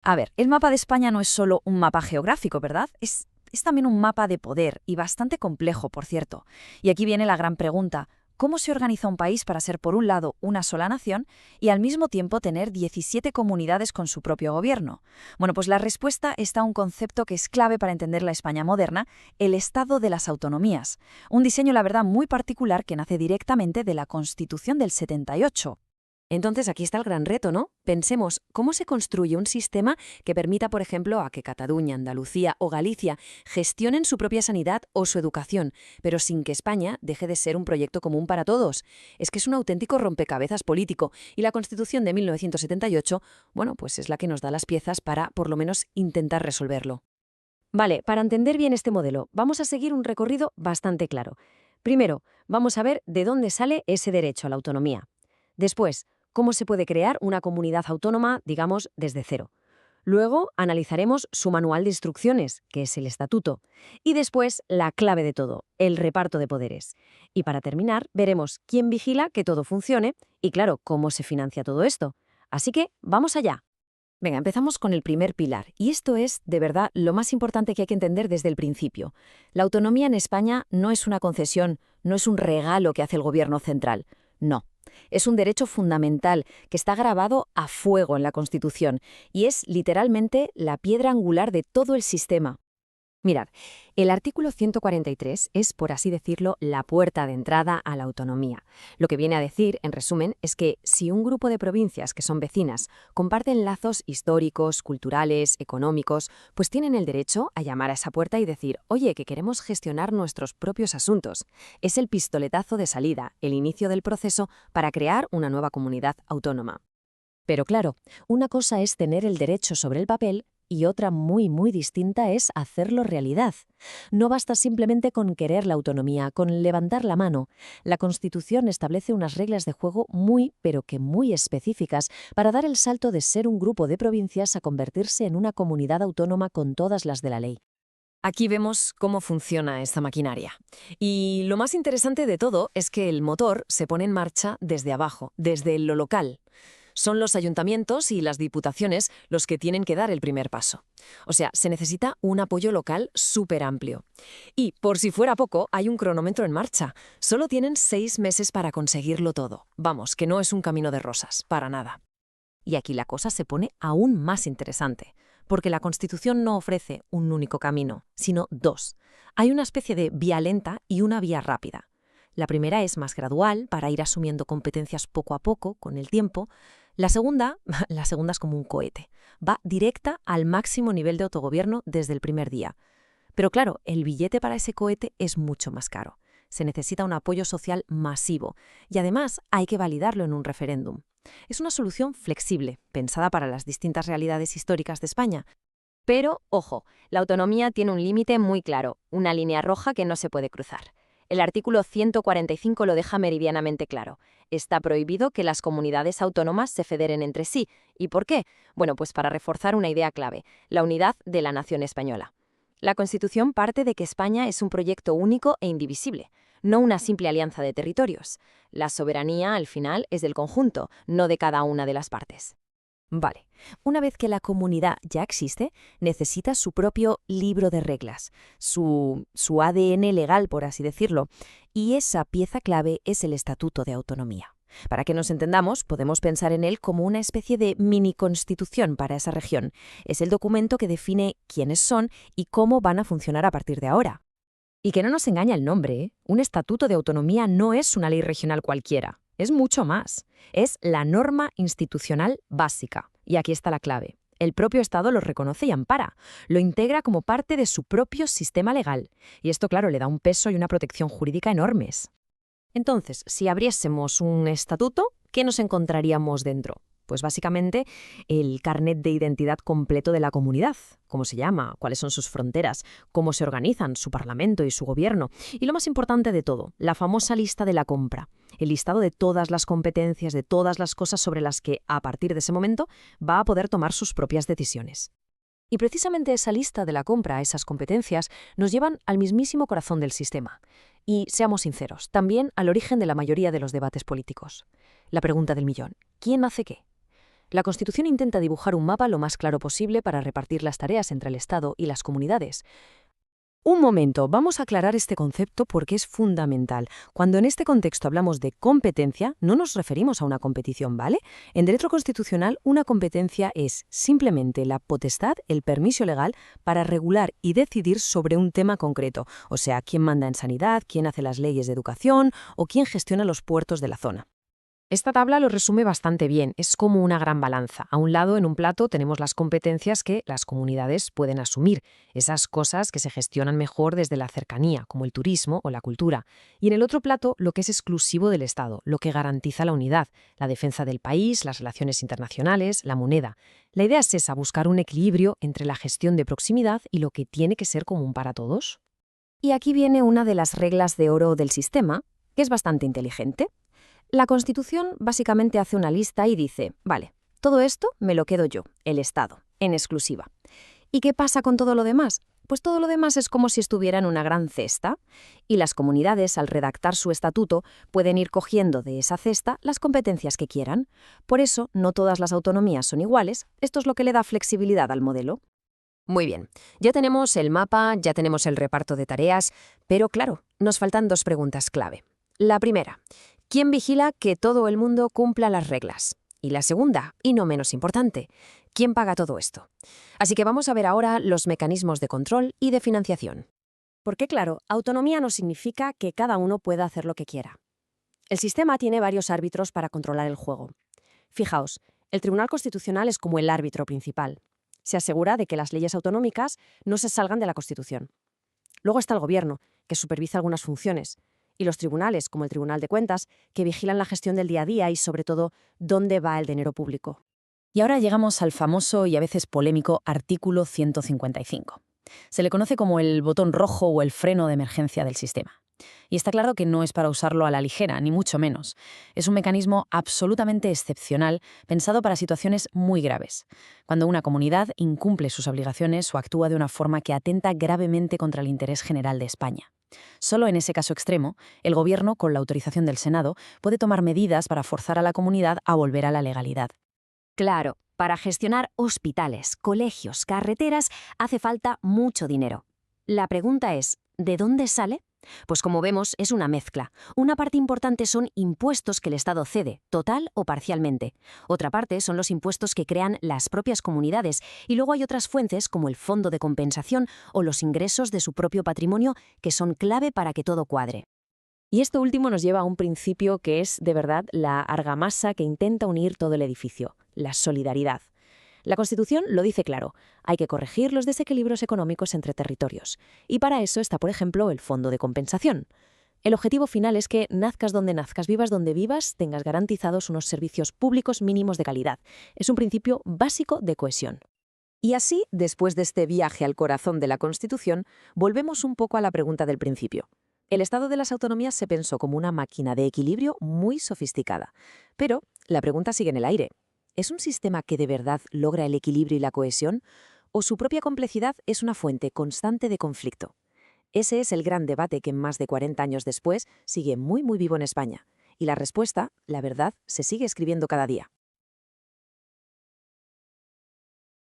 A ver, el mapa de España no es solo un mapa geográfico, ¿verdad? Es también un mapa de poder y bastante complejo, por cierto. Y aquí viene la gran pregunta. ¿Cómo se organiza un país para ser, por un lado, una sola nación y al mismo tiempo tener 17 comunidades con su propio gobierno? Bueno, pues la respuesta está en un concepto que es clave para entender la España moderna, el Estado de las Autonomías. Un diseño, la verdad, muy particular que nace directamente de la Constitución del 78. Entonces aquí está el gran reto, ¿no? Pensemos cómo se construye un sistema que permita, por ejemplo, a que Cataluña, Andalucía o Galicia gestionen su propia sanidad o su educación, pero sin que España deje de ser un proyecto común para todos. Es que es un auténtico rompecabezas político y la Constitución de 1978, bueno, pues es la que nos da las piezas para, por lo menos, intentar resolverlo. Vale, para entender bien este modelo, vamos a seguir un recorrido bastante claro. Primero, vamos a ver de dónde sale ese derecho a la autonomía. Después, cómo se puede crear una comunidad autónoma, digamos, desde cero. Luego analizaremos su manual de instrucciones, que es el estatuto. Y después, la clave de todo, el reparto de poderes. Y para terminar, veremos quién vigila que todo funcione y, claro, cómo se financia todo esto. Así que, vamos allá. Venga, empezamos con el primer pilar, y esto es, de verdad, lo más importante que hay que entender desde el principio. La autonomía en España no es una concesión, no es un regalo que hace el gobierno central. No, es un derecho fundamental que está grabado a fuego en la Constitución y es literalmente la piedra angular de todo el sistema. Mirad, el artículo 143 es, por así decirlo, la puerta de entrada a la autonomía. Lo que viene a decir, en resumen, es que si un grupo de provincias que son vecinas comparten lazos históricos, culturales, económicos, pues tienen el derecho a llamar a esa puerta y decir, oye, que queremos gestionar nuestros propios asuntos. Es el pistoletazo de salida, el inicio del proceso para crear una nueva comunidad autónoma. Pero claro, una cosa es tener el derecho sobre el papel y otra muy distinta es hacerlo realidad. No basta simplemente con querer la autonomía, con levantar la mano. La Constitución establece unas reglas de juego pero que muy específicas para dar el salto de ser un grupo de provincias a convertirse en una comunidad autónoma con todas las de la ley. Aquí vemos cómo funciona esta maquinaria. Y lo más interesante de todo es que el motor se pone en marcha desde abajo, desde lo local. Son los ayuntamientos y las diputaciones los que tienen que dar el primer paso. O sea, se necesita un apoyo local súper amplio. Y, por si fuera poco, hay un cronómetro en marcha. Solo tienen 6 meses para conseguirlo todo. Vamos, que no es un camino de rosas, para nada. Y aquí la cosa se pone aún más interesante, porque la Constitución no ofrece un único camino, sino dos. Hay una especie de vía lenta y una vía rápida. La primera es más gradual, para ir asumiendo competencias poco a poco, con el tiempo. La segunda, la segunda es como un cohete. Va directa al máximo nivel de autogobierno desde el primer día. Pero claro, el billete para ese cohete es mucho más caro. Se necesita un apoyo social masivo y además hay que validarlo en un referéndum. Es una solución flexible, pensada para las distintas realidades históricas de España. Pero, ojo, la autonomía tiene un límite muy claro, una línea roja que no se puede cruzar. El artículo 145 lo deja meridianamente claro. Está prohibido que las comunidades autónomas se federen entre sí. ¿Y por qué? Bueno, pues para reforzar una idea clave, la unidad de la nación española. La Constitución parte de que España es un proyecto único e indivisible, no una simple alianza de territorios. La soberanía, al final, es del conjunto, no de cada una de las partes. Vale, una vez que la comunidad ya existe, necesita su propio libro de reglas, su ADN legal, por así decirlo, y esa pieza clave es el Estatuto de Autonomía. Para que nos entendamos, podemos pensar en él como una especie de mini constitución para esa región. Es el documento que define quiénes son y cómo van a funcionar a partir de ahora. Y que no nos engaña el nombre, ¿eh? Un Estatuto de Autonomía no es una ley regional cualquiera. Es mucho más. Es la norma institucional básica. Y aquí está la clave. El propio Estado lo reconoce y ampara. Lo integra como parte de su propio sistema legal. Y esto, claro, le da un peso y una protección jurídica enormes. Entonces, si abriésemos un estatuto, ¿qué nos encontraríamos dentro? Pues básicamente el carnet de identidad completo de la comunidad, cómo se llama, cuáles son sus fronteras, cómo se organizan su parlamento y su gobierno. Y lo más importante de todo, la famosa lista de la compra, el listado de todas las competencias, de todas las cosas sobre las que, a partir de ese momento, va a poder tomar sus propias decisiones. Y precisamente esa lista de la compra, esas competencias, nos llevan al mismísimo corazón del sistema. Y, seamos sinceros, también al origen de la mayoría de los debates políticos. La pregunta del millón, ¿quién hace qué? La Constitución intenta dibujar un mapa lo más claro posible para repartir las tareas entre el Estado y las comunidades. Un momento, vamos a aclarar este concepto porque es fundamental. Cuando en este contexto hablamos de competencia, no nos referimos a una competición, ¿vale? En derecho constitucional, una competencia es simplemente la potestad, el permiso legal para regular y decidir sobre un tema concreto, o sea, quién manda en sanidad, quién hace las leyes de educación o quién gestiona los puertos de la zona. Esta tabla lo resume bastante bien, es como una gran balanza. A un lado, en un plato, tenemos las competencias que las comunidades pueden asumir, esas cosas que se gestionan mejor desde la cercanía, como el turismo o la cultura. Y en el otro plato, lo que es exclusivo del Estado, lo que garantiza la unidad, la defensa del país, las relaciones internacionales, la moneda. La idea es esa, buscar un equilibrio entre la gestión de proximidad y lo que tiene que ser común para todos. Y aquí viene una de las reglas de oro del sistema, que es bastante inteligente. La Constitución básicamente hace una lista y dice, vale, todo esto me lo quedo yo, el Estado, en exclusiva. ¿Y qué pasa con todo lo demás? Pues todo lo demás es como si estuviera en una gran cesta, y las comunidades, al redactar su estatuto, pueden ir cogiendo de esa cesta las competencias que quieran. Por eso, no todas las autonomías son iguales, esto es lo que le da flexibilidad al modelo. Muy bien, ya tenemos el mapa, ya tenemos el reparto de tareas, pero claro, nos faltan dos preguntas clave. La primera, ¿quién vigila que todo el mundo cumpla las reglas? Y la segunda, y no menos importante, ¿quién paga todo esto? Así que vamos a ver ahora los mecanismos de control y de financiación. Porque claro, autonomía no significa que cada uno pueda hacer lo que quiera. El sistema tiene varios árbitros para controlar el juego. Fijaos, el Tribunal Constitucional es como el árbitro principal. Se asegura de que las leyes autonómicas no se salgan de la Constitución. Luego está el Gobierno, que supervisa algunas funciones, y los tribunales, como el Tribunal de Cuentas, que vigilan la gestión del día a día y, sobre todo, dónde va el dinero público. Y ahora llegamos al famoso y a veces polémico artículo 155. Se le conoce como el botón rojo o el freno de emergencia del sistema. Y está claro que no es para usarlo a la ligera, ni mucho menos. Es un mecanismo absolutamente excepcional, pensado para situaciones muy graves. Cuando una comunidad incumple sus obligaciones o actúa de una forma que atenta gravemente contra el interés general de España. Solo en ese caso extremo, el Gobierno, con la autorización del Senado, puede tomar medidas para forzar a la comunidad a volver a la legalidad. Claro, para gestionar hospitales, colegios, carreteras, hace falta mucho dinero. La pregunta es, ¿de dónde sale? Pues como vemos, es una mezcla. Una parte importante son impuestos que el Estado cede, total o parcialmente. Otra parte son los impuestos que crean las propias comunidades. Y luego hay otras fuentes como el fondo de compensación o los ingresos de su propio patrimonio que son clave para que todo cuadre. Y esto último nos lleva a un principio que es, de verdad, la argamasa que intenta unir todo el edificio, la solidaridad. La Constitución lo dice claro, hay que corregir los desequilibrios económicos entre territorios. Y para eso está, por ejemplo, el Fondo de Compensación. El objetivo final es que nazcas donde nazcas, vivas donde vivas, tengas garantizados unos servicios públicos mínimos de calidad. Es un principio básico de cohesión. Y así, después de este viaje al corazón de la Constitución, volvemos un poco a la pregunta del principio. El Estado de las Autonomías se pensó como una máquina de equilibrio muy sofisticada. Pero la pregunta sigue en el aire. ¿Es un sistema que de verdad logra el equilibrio y la cohesión? ¿O su propia complejidad es una fuente constante de conflicto? Ese es el gran debate que más de 40 años después sigue muy vivo en España. Y la respuesta, la verdad, se sigue escribiendo cada día.